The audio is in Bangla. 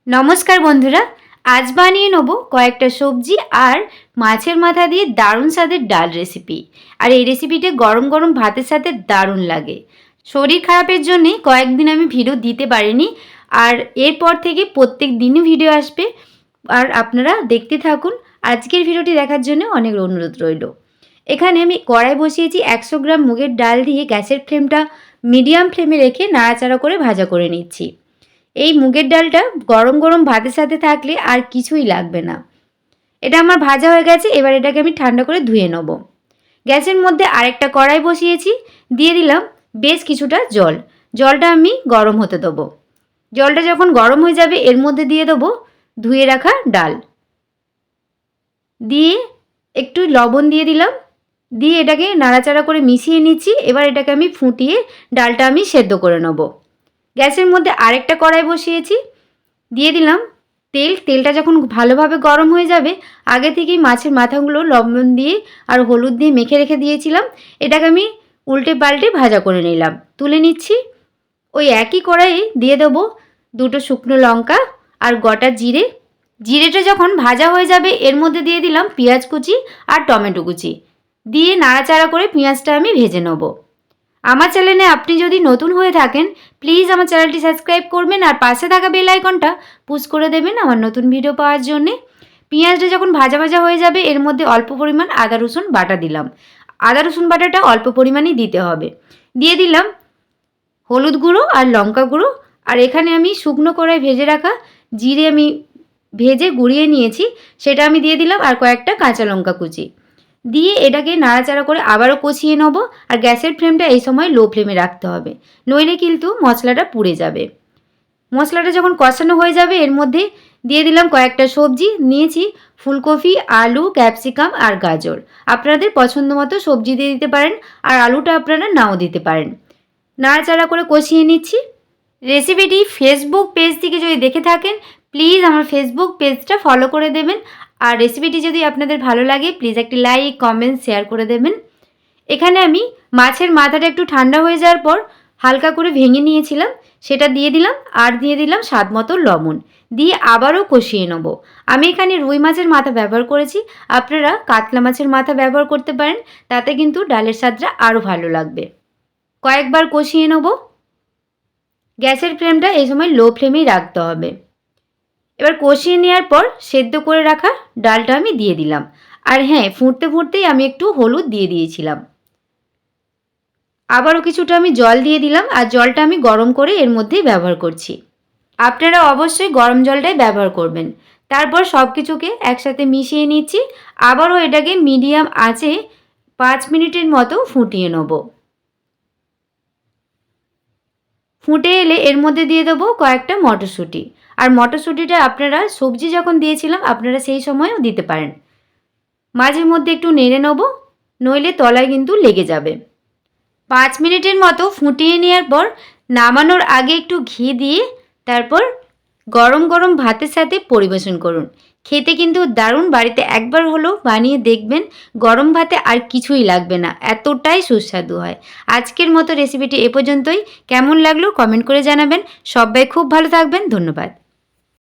नमस्कार बंधुरा आज बानिए नेब कयेकटा सब्जी और माछेर माथा दिए दारुण स्वादेर डाल रेसिपि और ये रेसिपिटा गरम गरम भातेर साथे दारुण लागे। शरीर खारापेर जोन्नो कयेकदिन आमि भिडियो दिते पारिनि और एरपर थेके प्रत्येक दिन भिडियो आसबे और आपनारा देखते थाकुन। आजकेर भिडियोटी देखार जोन्नो अनेक अनुरोध रइल। एखाने आमि कड़ाई बसिएछि 100 ग्राम मुगेर डाल दिए ग्यासेर फ्लेमटा मिडियाम फ्लेमे रेखे नाड़ाचाड़ा करे भाजा करे निচ্ছি। এই মুগের ডালটা গরম গরম ভাতের সাথে থাকলে আর কিছুই লাগবে না। এটা আমার ভাজা হয়ে গেছে, এবার এটাকে আমি ঠান্ডা করে ধুয়ে নেব। গ্যাসের মধ্যে আরেকটা কড়াই বসিয়েছি, দিয়ে দিলাম বেশ কিছুটা জল। জলটা আমি গরম হতে দেবো। জলটা যখন গরম হয়ে যাবে এর মধ্যে দিয়ে দেবো ধুয়ে রাখা ডাল, দিয়ে একটু লবণ দিয়ে দিলাম, দিয়ে এটাকে নাড়াচাড়া করে মিশিয়ে নিচ্ছি। এবার এটাকে আমি ফুটিয়ে ডালটা আমি সেদ্ধ করে নেব। গ্যাসের মধ্যে আরেকটা কড়াই বসিয়েছি, দিয়ে দিলাম তেল। তেলটা যখন ভালোভাবে গরম হয়ে যাবে আগে থেকেই মাছের মাথাগুলো লবণ দিয়ে আর হলুদ দিয়ে মেখে রেখে দিয়েছিলাম, এটাকে আমি উল্টে পাল্টে ভাজা করে নিলাম, তুলে নিচ্ছি। ওই একই কড়াইয়ে দিয়ে দেবো দুটো শুকনো লঙ্কা আর গোটা জিরে। জিরেটা যখন ভাজা হয়ে যাবে এর মধ্যে দিয়ে দিলাম পেঁয়াজ কুচি আর টমেটো কুচি, দিয়ে নাড়াচাড়া করে পেঁয়াজটা আমি ভেজে নেব। আমার চ্যানেলে আপনি যদি নতুন হয়ে থাকেন প্লিজ আমার চ্যানেলটি সাবস্ক্রাইব করবেন আর পাশে থাকা বেল আইকনটা পুশ করে দেবেন আমার নতুন ভিডিও পাওয়ার জন্য। পেঁয়াজটা যখন ভাজা ভাজা হয়ে যাবে এর মধ্যে অল্প পরিমাণ আদা রসুন বাটা দিলাম। আদা রসুন বাটাটা অল্প পরিমাণেই দিতে হবে। দিয়ে দিলাম হলুদ গুঁড়ো আর লঙ্কা গুঁড়ো, আর এখানে আমি শুকনো কড়াই ভেজে রাখা জিরে আমি ভেজে গুঁড়িয়ে নিয়েছি সেটা আমি দিয়ে দিলাম, আর কয়েকটা কাঁচা লঙ্কা কুচি দিয়ে এটাকে নাড়াচাড়া করে আবারও কষিয়ে নেব। আর গ্যাসের ফ্লেমটা এই সময় লো ফ্লেমে রাখতে হবে, নইলে কিন্তু মশলাটা পুড়ে যাবে। মশলাটা যখন কষানো হয়ে যাবে এর মধ্যে দিয়ে দিলাম কয়েকটা সবজি নিয়েছি, ফুলকপি, আলু, ক্যাপসিকাম আর গাজর। আপনাদের পছন্দ মতো সবজি দিয়ে দিতে পারেন আর আলুটা আপনারা নাও দিতে পারেন। নাড়াচাড়া করে কষিয়ে নিচ্ছি। রেসিপিটি ফেসবুক পেজ থেকে যদি দেখে থাকেন প্লিজ আমার ফেসবুক পেজটা ফলো করে দেবেন, আর রেসিপিটি যদি আপনাদের ভালো লাগে প্লিজ একটি লাইক কমেন্ট শেয়ার করে দেবেন। এখানে আমি মাছের মাথাটা একটু ঠান্ডা হয়ে যাওয়ার পর হালকা করে ভেঙে নিয়েছিলাম, সেটা দিয়ে দিলাম আর দিয়ে দিলাম স্বাদ মতো লবণ, দিয়ে আবারও কষিয়ে নেব। আমি এখানে রুই মাছের মাথা ব্যবহার করেছি, আপনারা কাতলা মাছের মাথা ব্যবহার করতে পারেন, তাতে কিন্তু ডালের স্বাদটা আরও ভালো লাগবে। কয়েকবার কষিয়ে নেব। গ্যাসের ফ্লেমটা এই সময় লো ফ্লেমেই রাখতে হবে। এবার কষিয়ে নেওয়ার পর সেদ্ধ করে রাখা ডালটা আমি দিয়ে দিলাম, আর হ্যাঁ, ফুটতে ফুটতেই আমি একটু হলুদ দিয়ে দিয়েছিলাম। আবারও কিছুটা আমি জল দিয়ে দিলাম, আর জলটা আমি গরম করে এর মধ্যেই ব্যবহার করছি। আপনারা অবশ্যই গরম জলটাই ব্যবহার করবেন। তারপর সব কিছুকে একসাথে মিশিয়ে নিচ্ছি। আবারও এটাকে মিডিয়াম আঁচে 5 মিনিটের মতো ফুটিয়ে নেব। ফুটে এলে এর মধ্যে দিয়ে দেবো কয়েকটা মটরশুঁটি, আর মটরশুঁটিটা আপনারা সবজি যখন দিয়েছিলাম আপনারা সেই সময়ও দিতে পারেন। মাঝে মধ্যে একটু নেড়ে নেব, নইলে তলায় কিন্তু লেগে যাবে। 5 মিনিটের মতো ফুটিয়ে নেওয়ার পর নামানোর আগে একটু ঘি দিয়ে তারপর গরম গরম ভাতের সাথে পরিবেশন করুন। খেতে কিন্তু দারুণ, বাড়িতে একবার হলেও বানিয়ে দেখবেন, গরম ভাতে আর কিছুই লাগবে না, এতটাই সুস্বাদু হয়। আজকের মতো রেসিপিটি এ পর্যন্তই। কেমন লাগলো কমেন্ট করে জানাবেন। সবাই খুব ভালো থাকবেন, ধন্যবাদ।